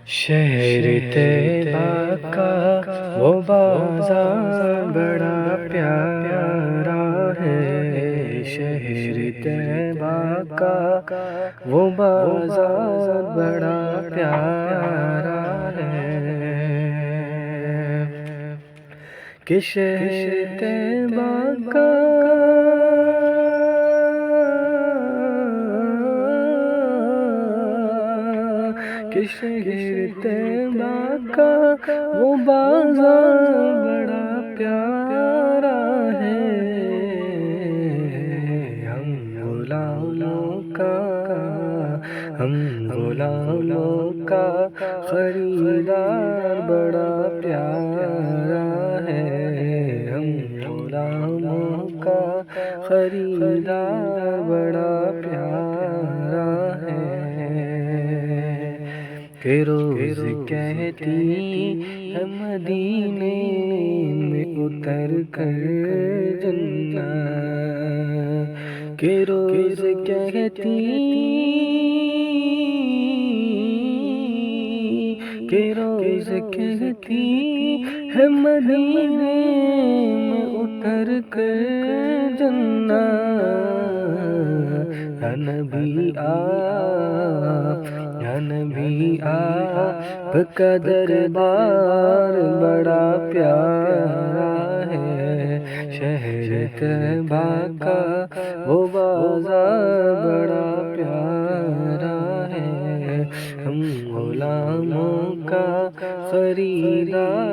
شہر طیبہ کا وہ بازار بڑا پیارا ہے، شہر طیبہ کا وہ بازار بڑا پیارا ہے، کہ شہر طیبہ کا کہ شہر طیبہ کا وہ بازار بڑا پیارا ہے، ہم غلاموں کا خریدار بڑا پیارا ہے، ہم غلاموں کا خریدار بڑا پیارا ہے، کہ روز کہتی ہے مدینے میں اتر کر جنت، کہ روز کہتی ہے مدینے میں اتر کر جنت، یا نبی آپ کا دربار بڑا پیارا ہے، شہر طیبہ کا وہ بازار بڑا پیارا ہے، ہم غلاموں کا خریدار